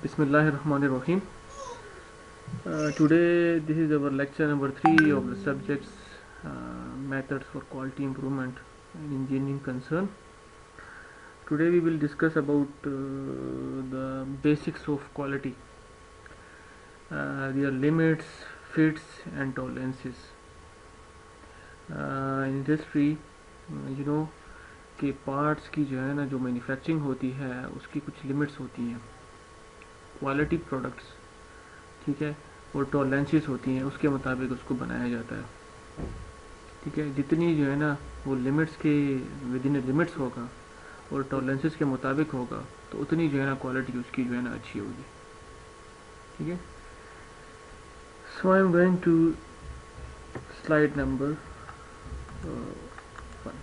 Bismillahirrahmanirrahim. Today, this is our lecture number 3 of the subjects methods for quality improvement in engineering concern. Today, we will discuss about the basics of quality, their limits, fits, and tolerances. In industry, you know कि parts की जो है ना जो manufacturing होती है उसकी कुछ लिमिट्स होती हैं, क्वालिटी प्रोडक्ट्स, ठीक है, और टॉलरेंसेस होती हैं, उसके मुताबिक उसको बनाया जाता है। ठीक है, जितनी जो है ना वो लिमिट्स के विद इन लिमिट्स होगा और टॉलरेंसेस के मुताबिक होगा तो उतनी जो है ना क्वालिटी उसकी जो है ना अच्छी होगी। ठीक है, so I am going to slide number 1.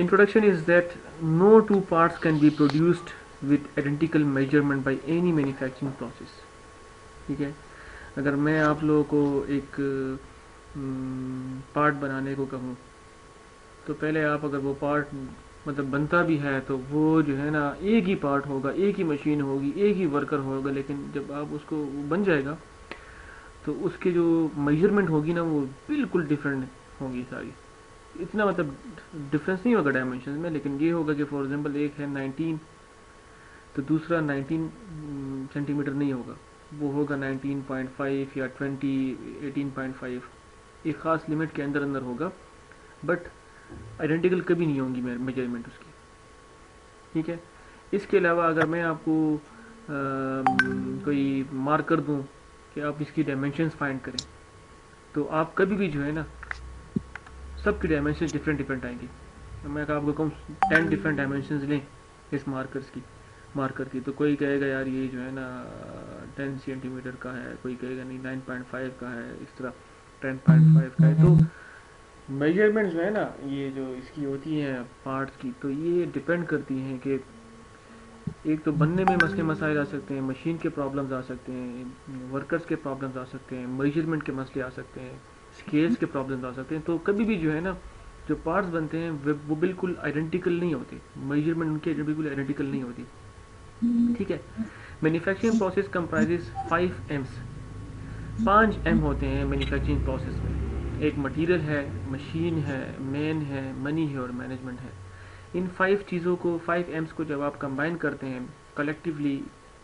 Introduction is that no two parts can be produced with identical measurement by any manufacturing process. ठीक है, अगर मैं आप लोगों को एक पार्ट बनाने को कहूँ तो पहले आप अगर वो पार्ट मतलब बनता भी है तो वो जो है ना एक ही पार्ट होगा, एक ही मशीन होगी, एक ही वर्कर होगा, लेकिन जब आप उसको बन जाएगा तो उसके जो मेजरमेंट होगी ना वो बिल्कुल डिफरेंट होगी सारी। इतना मतलब डिफरेंस नहीं होगा डायमेंशन में, लेकिन ये होगा कि फॉर एग्जांपल एक है 19 तो दूसरा 19 सेंटीमीटर नहीं होगा, वो होगा 19.5 या 20 18.5, एक ख़ास लिमिट के अंदर अंदर होगा, बट आइडेंटिकल कभी नहीं होंगी मेजरमेंट उसकी। ठीक है, इसके अलावा अगर मैं आपको कोई मार्कर दूं कि आप इसकी डायमेंशंस फाइंड करें तो आप कभी भी जो है ना सबकी डायमेंशन डिफरेंट डिफरेंट आएंगी। मैं आपको कहूँ 10 डिफरेंट डायमेंशंस लें इस मार्कर की तो कोई कहेगा यार ये जो है ना 10 सेंटीमीटर का है, कोई कहेगा नहीं 9.5 का है, इस तरह 10.5 का है। तो मेजरमेंट जो है ना ये जो इसकी होती हैं पार्ट्स की, तो ये डिपेंड करती हैं कि एक तो बनने में मसले मसाइल आ सकते हैं, मशीन के प्रॉब्लम्स आ सकते हैं, वर्कर्स के प्रॉब्लम्स आ सकते हैं, मेजरमेंट के मसले आ सकते हैं, स्केल्स के प्रॉब्लम्स आ सकते हैं। तो कभी भी जो है ना जो पार्ट्स बनते हैं वो बिल्कुल आइडेंटिकल नहीं होते, मेजरमेंट उनके बिल्कुल आइडेंटिकल नहीं होती। ठीक है, manufacturing process comprises 5 Ms, 5 M होते हैं मैन्युफैक्चरिंग प्रोसेस में। एक मटेरियल है, मशीन है, मैन है, मनी है और मैनेजमेंट है। इन 5 चीज़ों को 5 एम्स को जब आप कंबाइन करते हैं collectively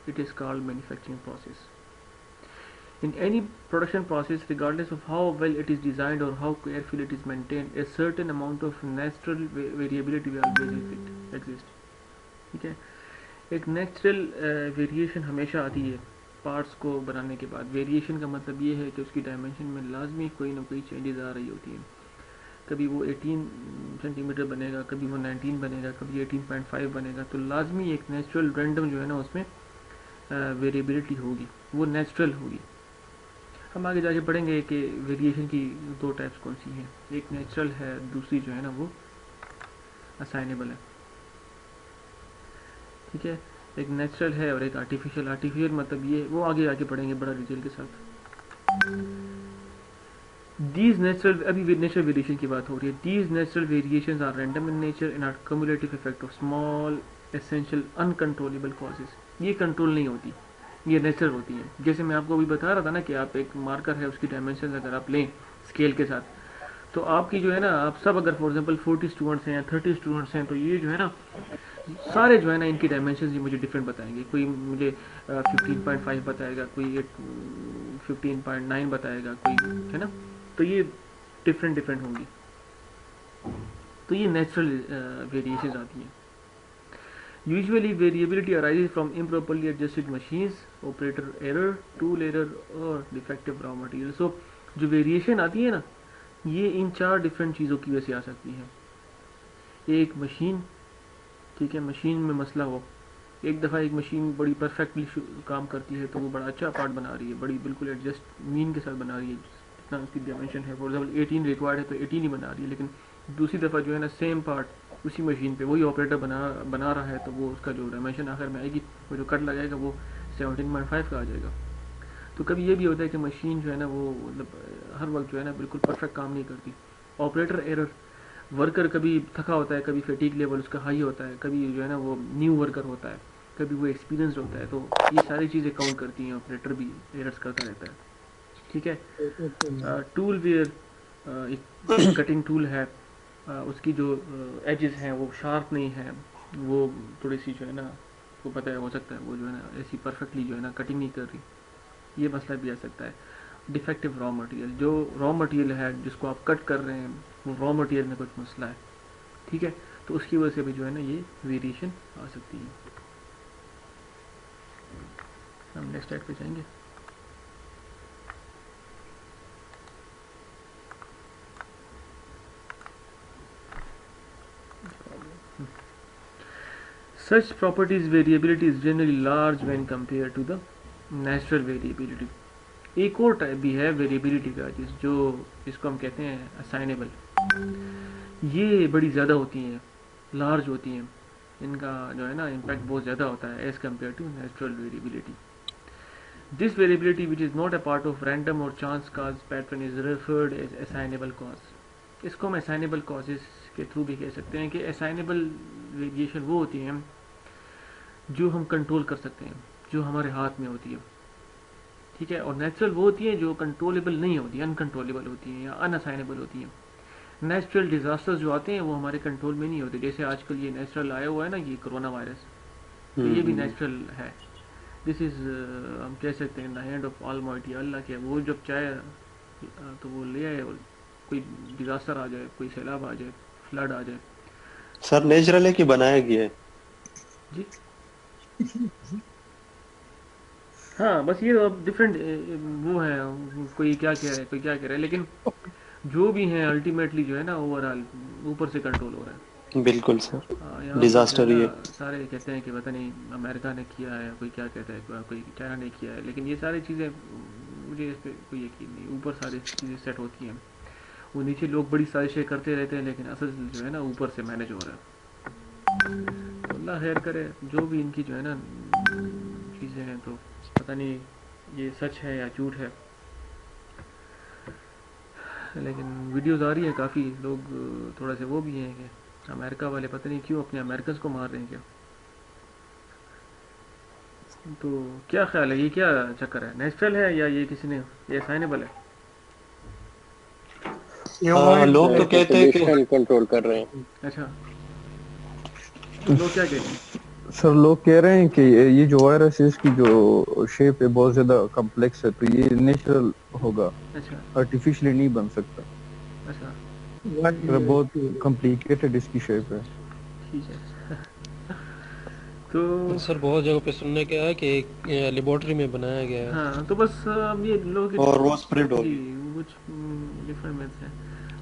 it is called manufacturing process. In any production process, regardless of how well it is designed or how carefully it is maintained, a certain amount of natural variability will always exist. ठीक है, एक natural variation हमेशा आती है parts को बनाने के बाद। वेरिएशन का मतलब ये है कि उसकी डायमेंशन में लाजमी कोई ना कोई चेंजेस आ रही होती हैं। कभी वो 18 सेंटीमीटर बनेगा, कभी वो 19 बनेगा, कभी 18.5 बनेगा, तो लाजमी एक नेचुरल रैंडम जो है ना उसमें वेरिएबिलिटी होगी, वो नेचुरल होगी। हम आगे जाके पढ़ेंगे कि वेरिएशन की 2 टाइप्स कौन सी हैं, एक नेचुरल है, दूसरी जो है ना वो असाइनेबल है। ठीक है, एक नेचुरल है और एक आर्टिफिशियल। आर्टिफिशियल मतलब ये वो आगे आके पढ़ेंगे बड़ा डिटेल के साथ। दीज नेचुरल, अभी नेचुरल वेरिएशन की बात हो रही है। These natural variations are random in nature and are cumulative effect of small essential uncontrollable causes. ये कंट्रोल नहीं होती, ये नेचुरल होती है। जैसे मैं आपको अभी बता रहा था ना कि आप एक मार्कर है उसकी डायमेंशन अगर आप लें स्केल के साथ तो आपकी जो है ना आप सब अगर फॉर एग्जांपल 40 स्टूडेंट्स हैं या 30 स्टूडेंट्स हैं तो ये जो है ना सारे जो है ना इनकी डायमेंशन ही मुझे डिफरेंट बताएंगे। कोई मुझे 15.5 बताएगा, कोई 15.9 बताएगा, कोई है ना, तो ये डिफरेंट डिफरेंट होंगी। तो ये नेचुरल वेरिएशन आती हैं। Usually variability arises from improperly adjusted machines, operator error, tool error और defective raw material. So जो वेरिएशन आती है ना ये इन 4 डिफरेंट चीज़ों की वजह से आ सकती है। एक मशीन, ठीक है, मशीन में मसला हो, एक दफ़ा एक मशीन बड़ी परफेक्टली काम करती है तो वो बड़ा अच्छा पार्ट बना रही है, बड़ी बिल्कुल एडजस्ट मीन के साथ बना रही है, जितना उसकी डायमेंशन है फॉर एग्जाम्पल 18 रिक्वायर्ड है तो 18 ही बना रही है। लेकिन दूसरी दफ़ा जो है ना सेम पार्ट उसी मशीन पे वही ऑपरेटर बना रहा है तो वो उसका जो डायमेंशन आखिर में आएगी, वो जो कट लगाएगा वो 17.5 का आ जाएगा। तो कभी ये भी होता है कि मशीन जो है ना वो मतलब हर वक्त जो है ना बिल्कुल परफेक्ट काम नहीं करती। ऑपरेटर एरर, वर्कर कभी थका होता है, कभी फैटीग लेवल उसका हाई होता है, कभी जो है ना वो न्यू वर्कर होता है, कभी वो एक्सपीरियंस्ड होता है, तो ये सारी चीज़ें काउंट करती हैं। ऑपरेटर भी एरर्स करता रहता है। ठीक है। टूल वेयर एक कटिंग टूल है, उसकी जो एजेस हैं वो शार्प नहीं है, वो थोड़ी सी जो है ना, वो पता है, हो सकता है वो जो है ना ऐसी परफेक्टली जो है ना कटिंग नहीं कर रही, ये मसला भी आ सकता है। डिफेक्टिव रॉ मटेरियल, जो रॉ मटेरियल है जिसको आप कट कर रहे हैं वो रॉ मटेरियल में कुछ मसला है। ठीक है, तो उसकी वजह से भी जो है ना ये वेरिएशन आ सकती है। हम नेक्स्ट स्लाइड पे जाएंगे। Such properties variability is generally large when compared to the natural variability. एक और टाइप भी है वेरिएबिलिटी का जिसको हम कहते हैं असाइनेबल। ये बड़ी ज़्यादा होती हैं, लार्ज होती हैं, इनका जो है ना इम्पैक्ट बहुत ज़्यादा होता है as compare to natural variability. This variability which is not a part of random और chance cause pattern is referred as assignable cause. इसको हम असाइनेबल कॉजेज के थ्रू भी कह सकते हैं कि असाइनेबल वेरिएशन वो होती हैं जो हम कंट्रोल कर सकते हैं, जो हमारे हाथ में होती है। ठीक है, और नेचुरल वो होती हैं जो कंट्रोलेबल नहीं होती, अनकंट्रोलेबल होती हैं या अनअसाइनेबल होती हैं। नेचुरल डिजास्टर्स जो आते हैं वो हमारे कंट्रोल में नहीं होते, जैसे आजकल ये नेचुरल आया हुआ है ना, ये कोरोना वायरस, तो ये भी नेचुरल है। दिस इज हम कह सकते हैं द हैंड ऑफ ऑलमाइटी, अल्लाह के, वो जब चाहे तो वो ले आए, और कोई डिजास्टर आ जाए, कोई सैलाब आ जाए, फ्लड आ जाए। सर नेचुरल है कि बनाया गया है? जी हाँ, बस ये अब डिफरेंट वो है, कोई क्या कह रहा है, कोई क्या कह रहा है, लेकिन जो भी हैं अल्टीमेटली जो है ना ओवरऑल ऊपर से कंट्रोल हो रहा है। बिल्कुल सर, यहाँ पर जो है डिजास्टर ना ही है। सारे कहते हैं कि पता नहीं अमेरिका ने किया है, कोई क्या कहता है, कोई चाइना ने किया है, लेकिन ये सारी चीज़ें मुझे इस पर कोई यकीन नहीं। ऊपर सारी चीज़ें सेट होती हैं, वो नीचे लोग बड़ी साजिशें करते रहते हैं, लेकिन असल जो है ना ऊपर से मैनेज हो रहा है। तो अल्लाह खैर करे, जो भी इनकी जो है ना चीज़ें हैं, तो पता नहीं ये सच है या झूठ है, लेकिन वीडियोस आ रही है काफ़ी, लोग थोड़ा से वो भी हैं कि अमेरिका वाले पता नहीं क्यों अपने अमेरिकन को मार रहे हैं क्या। तो क्या ख्याल है, ये क्या चक्कर है, नेचुरल है या ये किसी ने, ये असाइनेबल है? लोग तो कहते हैं कि पॉपुलेशन कंट्रोल कर रहे हैं। अच्छा, लोग क्या कहते हैं? सर लोग कह रहे हैं कि ये जो वायरस है इसकी जो शेप है बहुत ज्यादा कॉम्प्लेक्स है, तो ये नेचुरल होगा, अच्छा आर्टिफिशियली नहीं बन सकता। अच्छा, बहुत कॉम्प्लिकेटेड इसकी शेप है। ठीक है। तो सर बहुत जगह पे सुनने के आया कि लेबोरेटरी में बनाया गया है। हाँ, तो बस अब ये लोग और वो स्प्रेड जी होगी। कुछ डिफरेंट मिथ्स हैं।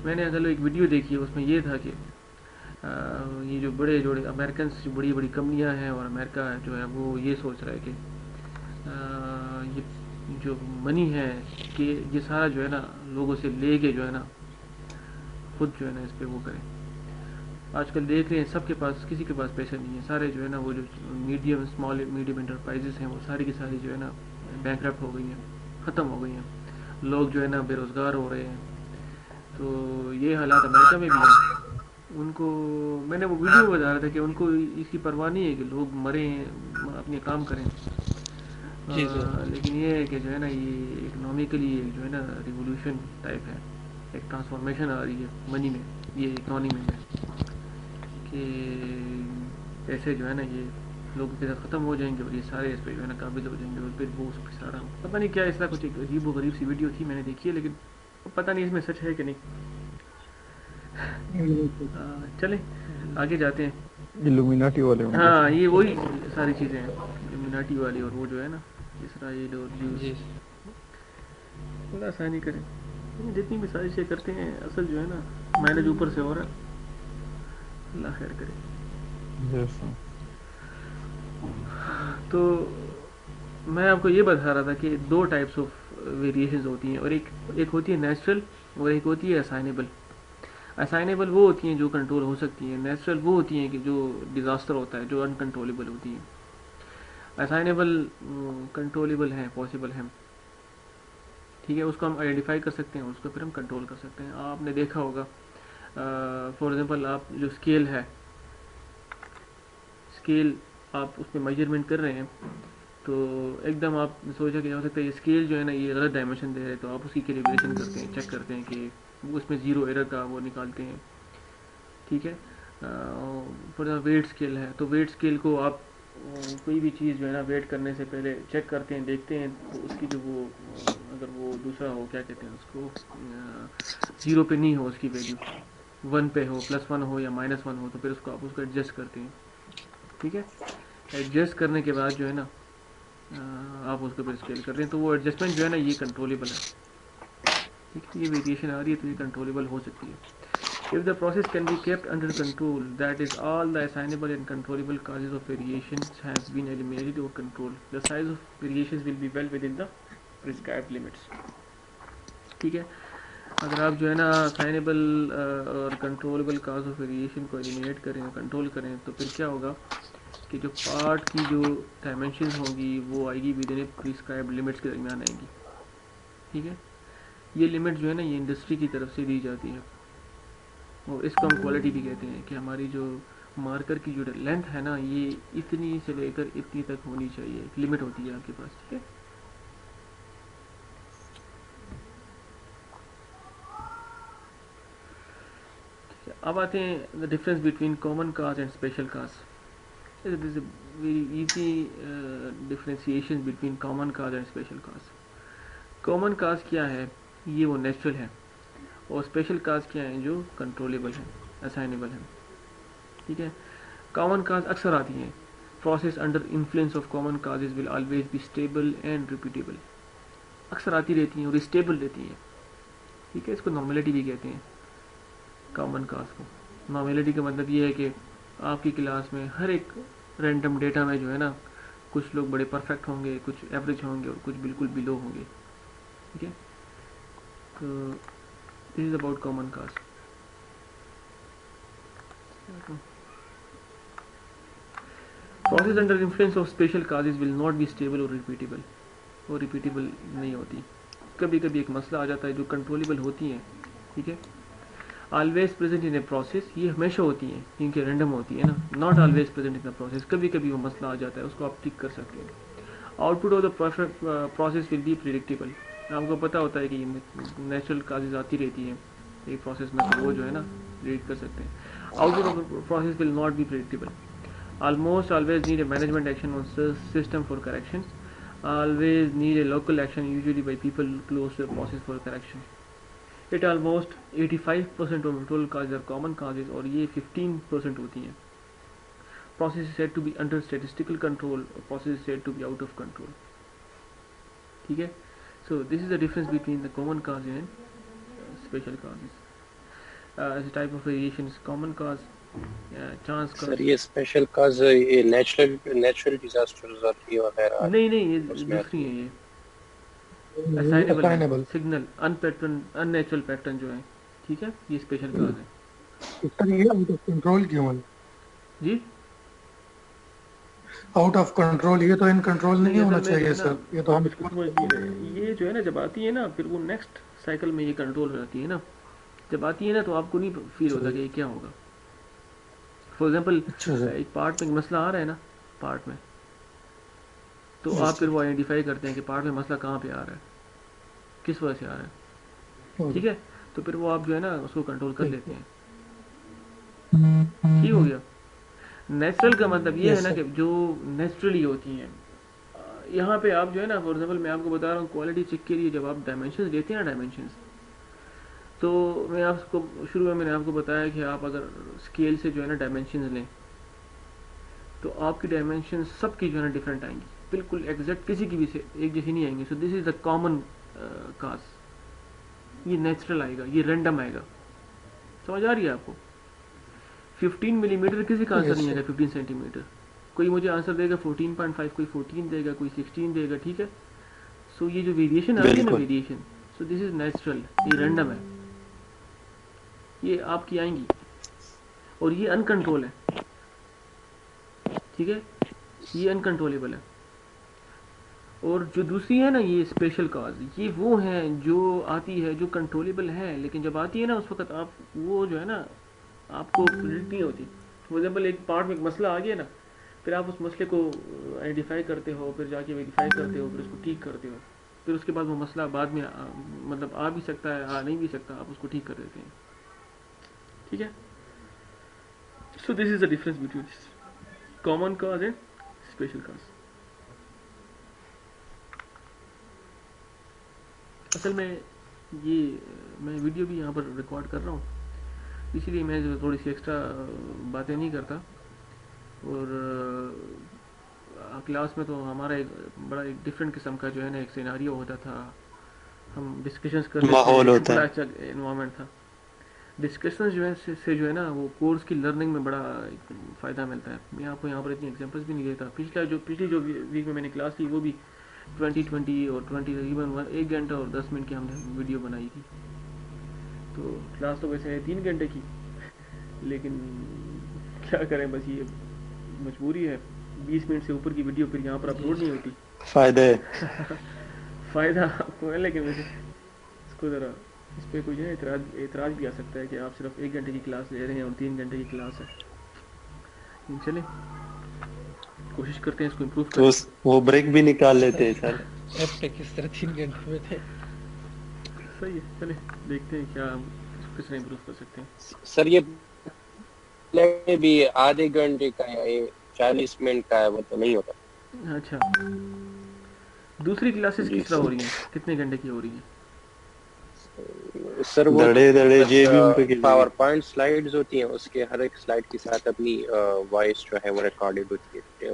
मैंने अगर एक वीडियो देखी है, उसमें ये था कि ये जो बड़े जो अमेरिकन जो बड़ी बड़ी कंपनियां हैं, और अमेरिका जो है वो ये सोच रहा है कि ये जो मनी है कि ये सारा जो है ना लोगों से लेके जो है ना खुद जो है ना इस पर वो करें। आजकल देख रहे हैं सबके पास, किसी के पास पैसा नहीं है, सारे जो है ना वो जो मीडियम स्मॉल मीडियम इंटरप्राइजेस हैं वो सारी की सारी जो है ना बैंकरप्ट हो गई हैं, ख़त्म हो गई हैं, लोग जो है ना बेरोज़गार हो रहे हैं। तो ये हालात अमेरिका में भी हैं। उनको मैंने वो वीडियो में बता रहा था कि उनको इसकी परवाह नहीं है कि लोग मरें, अपने काम करें। जी सर। लेकिन ये है कि जो है ना ये इकोनॉमिकली जो है ना रिवोल्यूशन टाइप है, एक ट्रांसफॉर्मेशन आ रही है मनी में, ये इकोनॉमी में, कि ऐसे जो है ना ये लोगों के साथ ख़त्म हो जाएंगे और ये सारे इस पर जो है ना काबिज हो जाएंगे, और फिर वो उस पर सारा पता नहीं क्या, ऐसा कुछ एक अजीब व गरीब सी वीडियो थी, मैंने देखी है, लेकिन पता नहीं इसमें सच है कि नहीं। चलें आगे जाते हैं। इल्यूमिनाटी वाले होंगे। हाँ, ये वही सारी चीज़ें हैं, इल्यूमिनाटी वाली, और वो जो है ना इसराइल और जी ज्यूस, थोड़ा आसानी करें। जितनी भी साजिशें करते हैं असल जो है ना मैनेज ऊपर से हो रहा है, अल्लाह खैर करे। Yes, sir. तो मैं आपको ये बता रहा था कि दो टाइप्स ऑफ वेरिएशंस होती हैं, और एक होती है नेचुरल और एक होती है असाइनेबल। असाइनेबल वो होती हैं जो कंट्रोल हो सकती हैं, नेचुरल वो होती हैं कि जो डिज़ास्टर होता है, जो अनकंट्रोलेबल होती हैं। असाइनेबल कंट्रोलेबल हैं, पॉसिबल हैं, ठीक है, उसको हम आइडेंटिफाई कर सकते हैं, उसको फिर हम कंट्रोल कर सकते हैं। आपने देखा होगा फॉर एग्जांपल आप जो स्केल है, स्केल आप उसमें मेजरमेंट कर रहे हैं, तो एकदम आप सोचा कि हो सकता है ये स्केल जो है ना ये गलत डायमेंशन दे रहे हैं, तो आप उसकी कैलिब्रेशन करते हैं, चेक करते हैं कि वो उसमें ज़ीरो एरर का वो निकालते हैं। ठीक है, फॉर एग्जाम्पल वेट स्केल है, तो वेट स्केल को आप कोई भी चीज़ जो है ना वेट करने से पहले चेक करते हैं, देखते हैं तो उसकी जो वो अगर वो दूसरा हो, क्या कहते हैं उसको, ज़ीरो पे नहीं हो उसकी वैल्यू, वन पे हो, +1 हो या -1 हो, तो फिर उसको आप उसको एडजस्ट करते हैं। ठीक है, एडजस्ट करने के बाद जो है ना आप उसको फिर स्केल करते हैं, तो वो एडजस्टमेंट जो है ना ये कंट्रोलेबल है। ठीक है, ये वेरिएशन आ रही है तो ये कंट्रोलेबल हो सकती है। If the process can be kept under control, that is, all the assignable and controllable causes of variations have been eliminated or controlled, the size of variations will be well within the prescribed limits. ठीक है, अगर आप जो है ना assignable और controllable cause of variation को eliminate करें, कंट्रोल करें, तो फिर क्या होगा कि जो पार्ट की जो डायमेंशन होगी वो आएगी विद इन प्रिस्क्राइब्ड लिमिट्स के दरमियान आएंगी। ठीक है, ये लिमिट जो है ना ये इंडस्ट्री की तरफ से दी जाती है, और इसको हम क्वालिटी भी कहते हैं कि हमारी जो मार्कर की जो लेंथ है ना ये इतनी से लेकर इतनी तक होनी चाहिए, एक लिमिट होती है आपके पास। ठीक है, अब आते हैं the difference between common cause and special cause. This is very easy differentiation between common cause and special cause. Common cause क्या है, ये वो नेचुरल है, और स्पेशल काज क्या है जो कंट्रोलेबल है, असाइनेबल है। ठीक है, कॉमन काज अक्सर आती हैं, process under influence of common causes will always be stable and repeatable, अक्सर आती रहती हैं और स्टेबल रहती हैं। ठीक है, इसको नॉर्मेलिटी भी कहते हैं कॉमन काज को। नॉर्मेलिटी का मतलब ये है कि आपकी क्लास में हर एक रैंडम डेटा में जो है ना कुछ लोग बड़े परफेक्ट होंगे, कुछ एवरेज होंगे और कुछ बिल्कुल बिलो होंगे। ठीक है, तो this is about common cause. Process under influence of special causes will not be stable और रिपीटेबल, और रिपीटेबल नहीं होती। कभी कभी एक मसला आ जाता है जो कंट्रोलेबल होती हैं। ठीक है, always present in a process, ये हमेशा होती हैं क्योंकि रैंडम होती है ना, not always present in the process, कभी कभी वो मसला आ जाता है, उसको आप ठीक कर सकते हैं। Output of the process will be predictable, आपको पता होता है कि नेचुरल काजेज आती रहती हैं एक प्रोसेस में, तो वो जो है ना प्रिडिक्ट कर सकते हैं। Output of the process will not be predictable, almost always need a management action on system for correction, always need a local action usually by people close to the process for correction. It almost 85% of total causes are common causes, और ये 15% होती हैं। Process is said to be under statistical control, or process is said to be out of control. ठीक है, so this is the difference between the common causes and special causes. As a type of variation is common cause, chance का। Sir ये special काज ये natural disasters आती है वगैरह नहीं नहीं, ये उसमें दूसरी है, ये assignable assignable signal unpattern unnatural pattern जो है। ठीक है, ये स्पेशल काज है। सर ये आउट ऑफ कंट्रोल क्यों है? जी, आउट ऑफ कंट्रोल, ये तो इन कंट्रोल नहीं होना असल में चाहिए जो है सर, ये तो ना, हम आप इसको समझ नहीं रहे, ये जो है ना जब आती है ना फिर वो नेक्स्ट साइकिल में ये कंट्रोल हो जाती है ना, जब आती है ना तो आपको नहीं फील होता कि ये क्या होगा। फॉर एग्जाम्पल अच्छा सर, एक पार्ट में मसला आ रहा है ना, पार्ट में, तो आप फिर वो आइडेंटिफाई करते हैं कि पार्ट में मसला कहाँ पे आ रहा है, किस वजह से आ रहा है। ठीक है, तो फिर वो आप जो है ना उसको कंट्रोल कर लेते हैं। ठीक हो गया। नेचुरल का मतलब ये है ना कि जो नेचुरली होती हैं, यहाँ पे आप जो है ना फॉर एग्जाम्पल मैं आपको बता रहा हूँ क्वालिटी चेक के लिए जब आप डायमेंशंस लेते हैं ना, डायमेंशंस, तो मैं आपको शुरू में मैंने आपको बताया कि आप अगर स्केल से जो है ना डायमेंशंस लें तो आपकी डायमेंशन सबकी जो है ना डिफरेंट आएंगी, बिल्कुल एग्जैक्ट किसी की भी से एक जैसी नहीं आएंगी। सो this is the common cause, ये नेचुरल आएगा, ये रैंडम आएगा। समझ आ रही है आपको? 15 मिलीमीटर किसी का आंसर नहीं आएगा, 15 सेंटीमीटर कोई मुझे आंसर देगा 14.5, कोई 14 देगा, कोई 16 देगा। ठीक है, सो ये जो वेरिएशन आ रही है ना, variation, so this is natural, ये रैंडम है, ये आपकी आएंगी, और ये अनकंट्रोल है। ठीक है, ये अनकंट्रोलेबल है। और जो दूसरी है ना ये स्पेशल कॉज, ये वो है जो आती है जो कंट्रोलेबल है, लेकिन जब आती है ना उस वक्त आप वो जो है ना आपको प्रिडिक्ट नहीं होती। फॉर एग्जाम्पल एक पार्ट में एक मसला आ गया ना, फिर आप उस मसले को आइडेंटिफाई करते हो, फिर जाके वेरीफाई करते हो, फिर उसको ठीक करते हो, फिर उसके बाद वो मसला बाद में मतलब आ भी सकता है, आ नहीं भी सकता, आप उसको ठीक कर देते हैं। ठीक है, सो this is the difference between common cause and special cause. असल में ये मैं वीडियो भी यहाँ पर रिकॉर्ड कर रहा हूँ, इसीलिए मैं जो थोड़ी सी एक्स्ट्रा बातें नहीं करता। और क्लास में तो हमारा एक बड़ा एक डिफरेंट किस्म का जो है ना एक सिनारियो होता था, हम डिस्कशंस करते माहौल थे, होता बड़ा है। अच्छा इन्वायरमेंट था। डिस्कशन जो है से जो है ना वो कोर्स की लर्निंग में बड़ा फ़ायदा मिलता है। मैं आपको यहाँ पर इतनी एग्जांपल्स भी नहीं देता। पिछली जो वीक में मैंने क्लास ली वो भी 2020 और 20 तकरीबन 1 घंटा और 10 मिनट की हमने वीडियो बनाई थी। तो क्लास तो वैसे है 3 घंटे की, लेकिन क्या करें, बस ये मजबूरी है। 20 मिनट से ऊपर की वीडियो फिर यहाँ पर अपलोड नहीं होती। फायदे है। फ़ायदा आपको है, लेकिन वैसे इसको ज़रा इस पर कोई जो है एतराज़ भी आ सकता है कि आप सिर्फ 1 घंटे की क्लास ले रहे हैं और 3 घंटे की क्लास है। चलें, कोशिश करते हैं इसको इम्प्रूव तो करें। वो ब्रेक भी निकाल लेते हैं सर। ऐप पे किस तरह 3 घंटे में थे। सही है, चलें देखते हैं क्या हम इसको किस तरह इम्प्रूव कर सकते हैं। सर ये प्ले भी आधे घंटे का है, ये 40 मिनट का है, वो तो नहीं होता। अच्छा, दूसरी क्लासेस जी किस तरह सर। हो रही हैं, कितने घंटे की हो रही हैं? सर वो धड़े धड़े जेबीएम पे पावर गिर पॉइंट स्लाइड्स होती हैं, उसके हर एक स्लाइड के साथ अपनी वॉइस जो है वो रिकॉर्डेड होती है।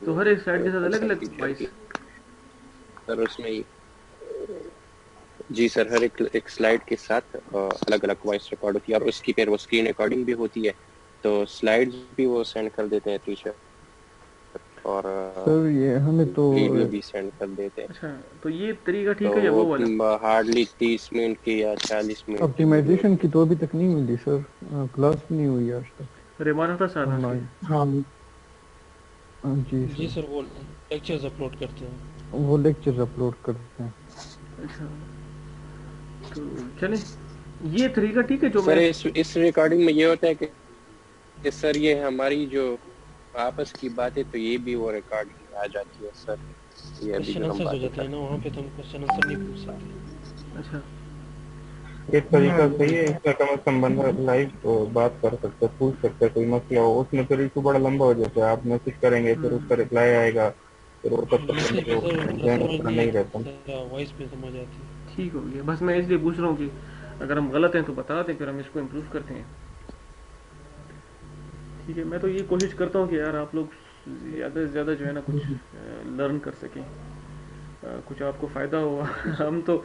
तो हर एक स्लाइड के साथ अलग अलग टीचर वॉइस? की सर उसमें जी सर हर एक स्लाइड के साथ अलग अलग वॉइस रिकॉर्ड होती है, और उसकी फिर वो स्क्रीन रिकॉर्डिंग भी होती है, तो स्लाइड्स भी वो सेंड कर देते हैं टीचर, और सर ये हमें तो वीडियो भी सेंड कर देते हैं। अच्छा, तो ये तरीका ठीक तो है या वो वाला? वो हार्डली 30 मिनट की या 40 मिनट की ऑप्टिमाइजेशन की तो अभी तक नहीं मिली सर, क्लास भी नहीं हुई आज तक रेमाना था साथ ऑनलाइन। हाँ जी जी सर, सर वो लेक्चर्स अपलोड करते हैं। वो लेक्चर अपलोड करते हैं। अच्छा, तो चलें, ये तरीका ठीक है जो सर मैं इस रिकॉर्डिंग में ये होता है कि सर ये हमारी जो आपस की बातें, तो ये भी वो रिकॉर्डिंग आ जाती है सर, ये अभी क्वेश्चन जो हम आंसर हो बातें जाते कर हैं ना, वहाँ पे तो हम क्वेश्चन आंसर नहीं पूछ सकते। अच्छा एक तरीका सही है, इसमें कम से कम बंदा लाइव बात कर सकता है, पूछ सकता है कोई मसला हो। उसमें फिर इशू बड़ा लंबा हो जाता है, आप मैसेज करेंगे फिर उसका रिप्लाई आएगा, फिर वो तब तक मैसेज बंदे पे को सर ध्यान समझ रखना नहीं नहीं रहता। आता, वॉइस पे समझ आती है। ठीक हो गया, बस मैं इसलिए पूछ रहा हूँ कि अगर हम गलत हैं तो बता दें, फिर हम इसको इम्प्रूव करते हैं। ठीक है, मैं तो ये कोशिश करता हूँ कि यार आप लोग ज़्यादा से ज़्यादा जो है ना कुछ लर्न कर सकें, कुछ आपको फ़ायदा हो। हम तो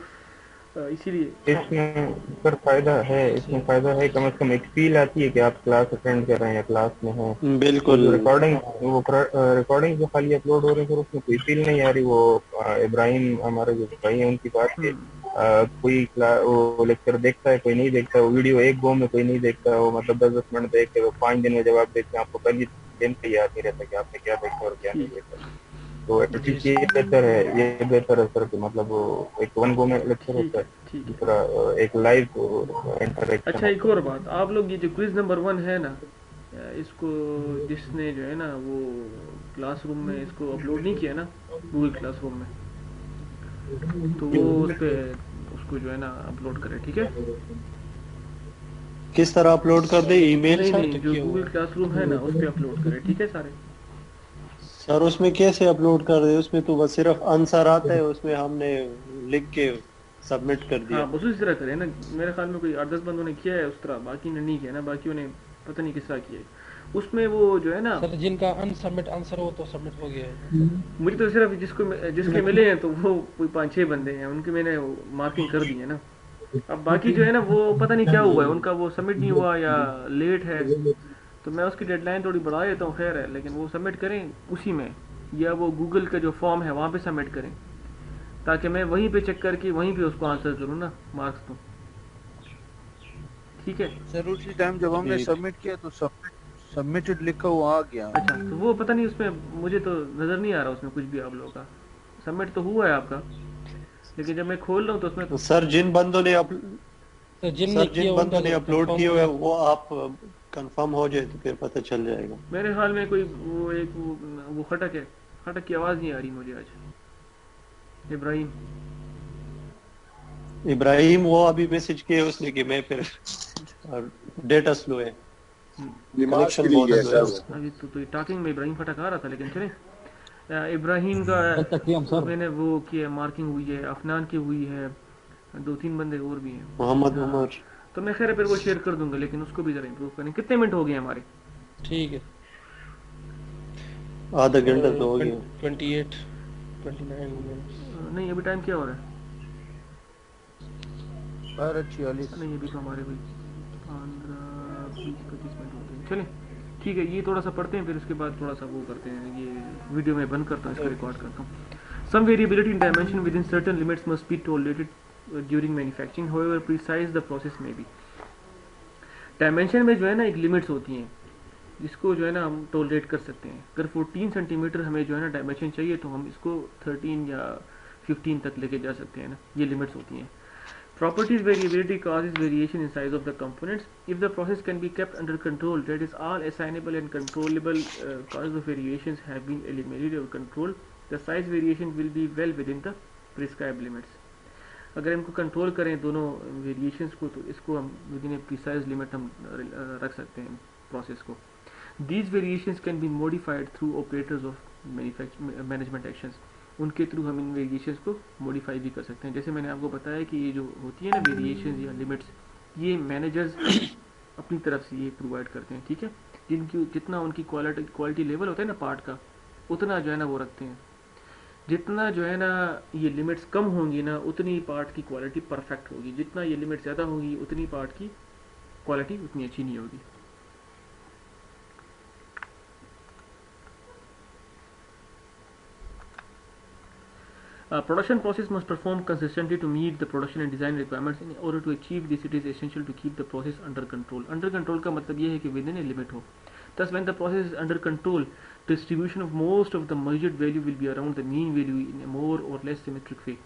इसीलिए इसमें सर फायदा है, इसमें फायदा है, कम से कम एक फील आती है कि आप क्लास अटेंड कर रहे हैं या क्लास में हैं। वो बिल्कुल। जो रिकॉर्डिंग जो खाली अपलोड हो रही है सर, उसमें कोई फील नहीं आ रही। वो इब्राहिम हमारे जो भाई हैं उनकी बात है, कोई वो लेक्चर देखता है, कोई नहीं देखता। वो वीडियो एक गो में कोई नहीं देखता, वो मतलब 10-10 मिनट देख के 5 दिन में जवाब देते हैं, आपको पहली दिन से याद नहीं रहता कि आपने क्या देखा और क्या नहीं देखा। तो एटलीस्ट ये बेहतर है, ये बेहतर है सर कि मतलब वो एक वन गो में लेक्चर ठीक होता है, है, ठीक है। दूसरा एक लाइव इंटरेक्शन अच्छा, एक होता और बात, आप लोग ये जो क्विज नंबर 1 है ना, इसको जिसने जो है ना वो क्लासरूम में इसको अपलोड नहीं किया ना गूगल क्लासरूम में, तो वो उस पे उसको जो है ना अपलोड करे, ठीक है? किस तरह अपलोड कर दे, ईमेल नहीं सर? नहीं, जो गूगल क्लासरूम है ना उस पे अपलोड करे, ठीक है सारे? सर उसमें कैसे अपलोड कर दे? उसमें तो बस सिर्फ आंसर आता है, उसमें हमने लिख के सबमिट कर दिया। हाँ, बस उसी तरह करे ना। मेरे ख्याल में कोई 8-10 बंदों ने किया है उस तरह, बाकी ने नहीं किया ना, बाकियों ने पता नहीं किस तरह किया है। उसमें वो जो है ना, सर जिनका अनसबमिट आंसर हो तो सबमिट हो गया है। मुझे तो सिर्फ जिसके मिले हैं तो वो कोई 5-6 बंदे हैं, उनके मैंने मार्किंग कर दी है ना। अब बाकी जो है ना वो पता नहीं क्या हुआ है, उनका वो सबमिट नहीं हुआ या लेट है, तो मैं उसकी डेडलाइन थोड़ी बढ़ा देता हूँ, खैर है, लेकिन वो सबमिट करें उसी में, या वो गूगल का जो फॉर्म है वहाँ पे सबमिट करें, ताकि मैं वहीं पे चेक करके वहीं पे उसको आंसर करूँ ना, मार्क्स तो। ठीक है, सर उसी टाइम जब हमने ठीक। सबमिट किया तो सबमिटेड लिखा हुआ आ गया। अच्छा, तो वो पता नहीं उसमें मुझे तो नज़र नहीं आ रहा उसमें कुछ भी आप लोगों का सबमिट तो हुआ है आपका, लेकिन जब मैं खोल रहा हूँ तो उसमें तो सर जिन बंदों ने तो जिनने किया उनका अपलोड confirm किए हुए हुआ। हैं, वो आप कंफर्म हो जाए तो फिर पता चल जाएगा। मेरे ख्याल में कोई वो खटक है, खटक की आवाज़ नहीं आ रही मुझे आज। इब्राहिम वो अभी मैसेज किए उसने कि मैं फिर डेटा स्लो है, दिमाग कनेक्शन फ्री बहुत है स्लो है। सर वो। अभी तो टॉकिंग में इब्राहिम खटक आ रहा था, लेकिन चले इब्राहिम का मैंने वो किया, मार्किंग हुई है, अफनान की हुई है, 2-3 बंदे और भी हैं। मोहम्मद हाँ, उमर तो मैं खैर फिर वो शेयर कर दूंगा, लेकिन उसको भी ज़रा इम्प्रूव करें। कितने मिनट हो गए हमारे? ठीक है। आधा घंटा तो हो गया। 29 मिनट्स। नहीं अभी टाइम क्या हो रहा है? 12:46। नहीं अभी तो हमारे कोई 15-20-25 मिनट होते हैं। चलें ठीक है, ये थोड़ा सा पढ़ते हैं, फिर उसके बाद थोड़ा सा वो करते हैं। ये वीडियो में बंद करता हूँ, इसको रिकॉर्ड करता हूँ। Some variability in dimension within certain limits must be tolerated during manufacturing, however precise the process में बी। डायमेंशन में जो है ना एक लिमिट्स होती हैं जिसको जो है ना हम टॉलरेट कर सकते हैं। अगर 14 सेंटीमीटर हमें जो है ना डायमेंशन चाहिए तो हम इसको 13 या 15 तक लेके जा सकते हैं ना, ये लिमिट्स होती हैं। Properties variability causes variation in size of the components. If the process can be kept under control, that is, all assignable and controllable causes of variations have been eliminated or controlled, the size variation will be well within the prescribed limits. अगर इनको control करें दोनों variations को, तो इसको हम with in A precise limit हम रख सकते हैं प्रोसेस को। These variations can be modified through operators of management actions. उनके थ्रू हम इन वेरिएशंस को मॉडिफाई भी कर सकते हैं। जैसे मैंने आपको बताया कि ये जो होती है ना वेरिएशंस या लिमिट्स, ये मैनेजर्स अपनी तरफ से ये प्रोवाइड करते हैं, ठीक है। जितना उनकी क्वालिटी लेवल होता है ना पार्ट का, उतना जो है ना वो रखते हैं। जितना जो है ना ये लिमिट्स कम होंगी ना, उतनी पार्ट की क्वालिटी परफेक्ट होगी। जितना ये लिमिट ज़्यादा होगी, उतनी पार्ट की क्वालिटी उतनी अच्छी नहीं होगी। Production process must perform consistently to meet the production and design requirements. In order to achieve this, it is essential to keep the process under control. Under control का मतलब ये है कि within a limit हो। Thus, when the process is under control, distribution of most of the measured value will be around the mean value in a more or less symmetric way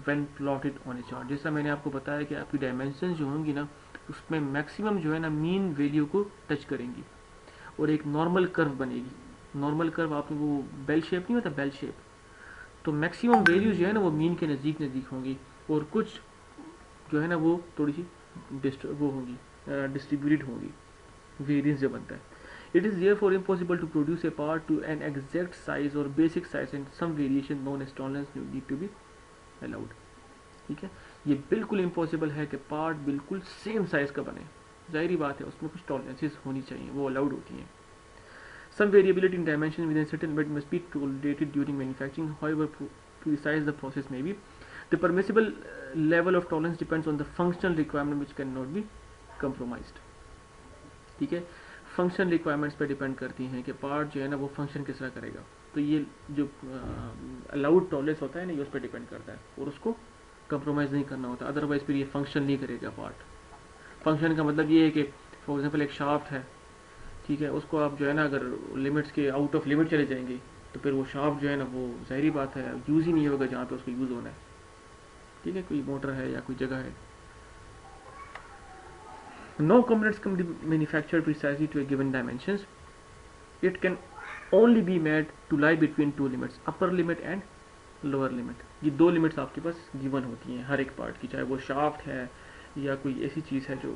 when plotted on a chart. जैसा मैंने आपको बताया कि आपकी dimension जो होंगी ना, उसमें मैक्सिमम जो है ना मीन वैल्यू को टच करेंगी और एक नॉर्मल कर्व बनेगी। नॉर्मल कर्व आपने वो बेल शेप नहीं होता, बेल शेप, तो मैक्सिमम वैल्यूज जो है ना वो मीन के नज़दीक होंगी और कुछ जो है ना वो थोड़ी सी वो होंगी, डिस्ट्रीब्यूटेड होंगी, वेरिएंस जो बनता है। It is therefore impossible to produce a part to an exact size और basic size and some variation known as tolerance need to be allowed. ठीक है, ये बिल्कुल इम्पॉसिबल है कि पार्ट बिल्कुल सेम साइज का बने। जाहिर बात है उसमें कुछ टॉलरेंसेस होनी चाहिए, वो अलाउड होती हैं। Some variability in dimension within certain limit must be tolerated during manufacturing, however precise the process may be. The permissible level of tolerance depends on the functional requirement which cannot be compromised. ठीक है, function requirements पे depend करती हैं कि part जो है ना वो फंक्शन किस तरह करेगा। तो ये जो अलाउड टॉलरेंस होता है ना, ये उस पर डिपेंड करता है और उसको कंप्रोमाइज़ नहीं करना होता, अदरवाइज फिर ये फंक्शन नहीं करेगा पार्ट। फंक्शन का मतलब ये है कि फॉर एग्जांपल एक शाफ्ट है, ठीक है, उसको आप जो है ना अगर लिमिट्स के आउट ऑफ लिमिट चले जाएंगे तो फिर वो शाफ्ट जो है ना वो जाहिर बात है यूज़ ही नहीं होगा जहाँ पे उसको यूज़ होना है। ठीक है, कोई मोटर है या कोई जगह है। No components can be manufactured precisely to a given dimensions. It can only be made to lie between two limits, upper limit and lower limit. ये दो लिमिट्स आपके पास गिवन होती हैं हर एक पार्ट की, चाहे वो शाफ्ट है या कोई ऐसी चीज़ है जो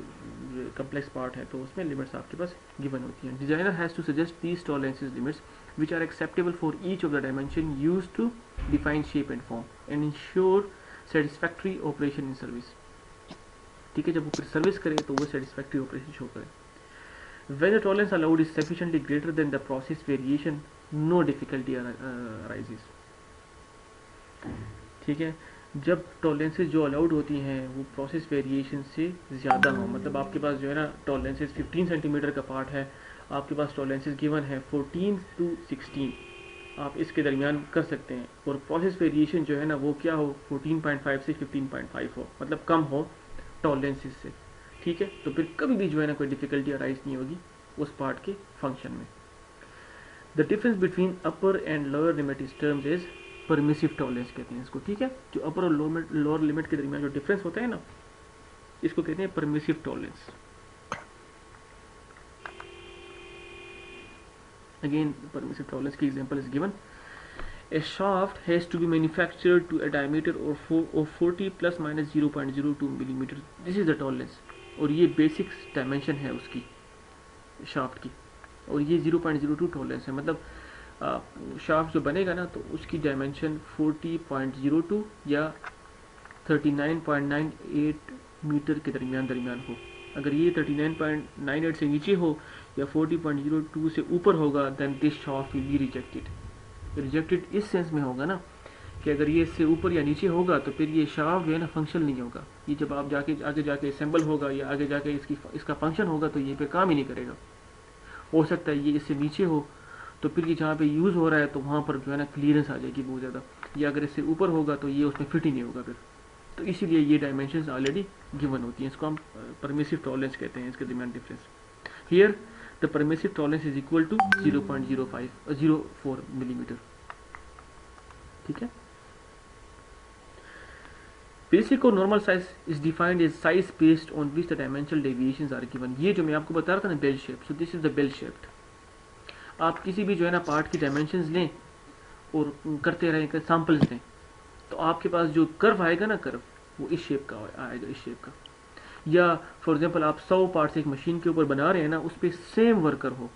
कम्प्लेक्स पार्ट है, तो उसमें लिमिट्स आपके पास गिवन होती हैं। Designer has to suggest these tolerances limits which are acceptable for each of the dimension use to define shape and form and ensure satisfactory operation in service. ठीक है, जब वो सर्विस करे तो वो सेटिस्फैक्ट्री ऑपरेशन शो करे। When the tolerance allowed is sufficiently greater than the process variation, no difficulty arises. ठीक है, जब टॉलरेंसेस जो अलाउड होती हैं वो प्रोसेस वेरिएशन से ज़्यादा हो, मतलब आपके पास जो है ना टॉलरेंसेस 15 सेंटीमीटर का पार्ट है, आपके पास टॉलरेंसेस गिवन है 14 to 16, आप इसके दरमियान कर सकते हैं और प्रोसेस वेरिएशन जो है ना वो क्या हो 14.5 से 15.5 हो, मतलब कम हो टॉलरेंसेस से। ठीक है, तो फिर कभी भी जो है ना कोई डिफिकल्टी अराइज नहीं होगी उस पार्ट के फंक्शन में। The difference between upper and lower limit is terms is permissive tolerance कहते हैं इसको, ठीक है। जो अपर और लोअर लिमिट के दरमियान जो डिफरेंस होता है ना, इसको कहते हैं permissive tolerance. Again permissive tolerance की example is given, a shaft has to be manufactured to a diameter of 40 plus minus 0.02 millimeter, this is the tolerance। और ये बेसिक डायमेंशन है उसकी शाफ्ट की, और ये 0.02 टॉलरेंस है। मतलब शाफ्ट जो बनेगा ना तो उसकी डायमेंशन 40.02 या 39.98 मीटर के दरमियान हो। अगर ये 39.98 से नीचे हो या 40.02 से ऊपर होगा then this shaft will be rejected. Rejected इस सेंस में होगा ना कि अगर ये इससे ऊपर या नीचे होगा तो फिर ये शाफ्ट जो है ना फंक्शन नहीं होगा। ये जब आप आगे जाके असेंबल होगा या आगे जाके इसका फंक्शन होगा तो ये पे काम ही नहीं करेगा। हो सकता है ये इससे नीचे हो तो फिर ये जहाँ पे यूज़ हो रहा है तो वहाँ पर जो है ना क्लियरेंस आ जाएगी बहुत ज़्यादा, या अगर इससे ऊपर होगा तो ये उसमें फिट ही नहीं होगा फिर। तो इसीलिए ये डायमेंशंस ऑलरेडी गिवन होती हैं, इसको हम परमिसिव टॉलरेंस कहते हैं, इसके दरमियान difference. Here the permissive tolerance is equal to 0.04 millimetre, ठीक है। बेसिक और normal size is defined as size based on which the dimensional deviations are given. ये जो मैं आपको बता रहा था ना bell shape, so this is the bell shaped. आप किसी भी जो है ना पार्ट की डायमेंशंस लें और करते रहें, सैंपल्स लें, तो आपके पास जो कर्व आएगा ना, कर्व वो इस शेप का आएगा, इस शेप का। या फॉर एग्जांपल आप 100 पार्ट्स एक मशीन के ऊपर बना रहे हैं ना, उस पर सेम वर्कर हो,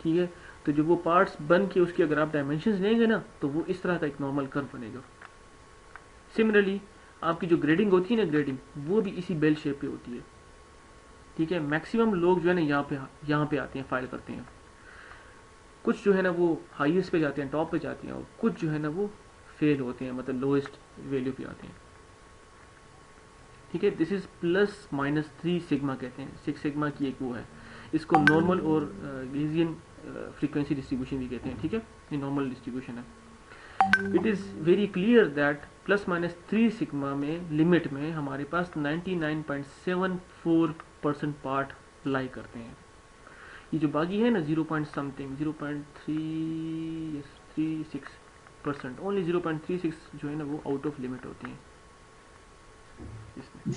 ठीक है, तो जो वो पार्ट्स बन के उसकी अगर आप डायमेंशंस लेंगे ना तो वो इस तरह का एक नॉर्मल कर्व बनेगा। सिमिलरली आपकी जो ग्रेडिंग होती है ना, ग्रेडिंग वो भी इसी बेल शेप पे होती है, ठीक है। मैक्सिमम लोग जो है ना यहाँ पे आते हैं, फाइल करते हैं। कुछ जो है ना वो हाईएस्ट पे जाते हैं, टॉप पे जाते हैं, और कुछ जो है ना वो फेल होते हैं, मतलब लोएस्ट वैल्यू पे आते हैं, ठीक है। दिस इज +-3 सिग्मा कहते हैं, 6 सिग्मा की एक वो है। इसको नॉर्मल और गॉसियन फ्रीक्वेंसी डिस्ट्रीब्यूशन भी कहते हैं, ठीक है। ये नॉर्मल डिस्ट्रीब्यूशन है। It is very clear that +-3 sigma में लिमिट में हमारे पास 99.74% पार्ट लाई करते हैं। ये जो बाकी है ना 0.36%, ओनली 0.36 जो है ना वो आउट ऑफ लिमिट होती हैं इसमें,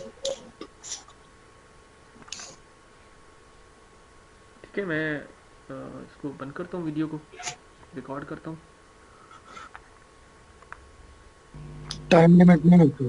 ठीक है। मैं इसको बंद करता हूँ, वीडियो को रिकॉर्ड करता हूँ। टाइम लिमिट नहीं होती।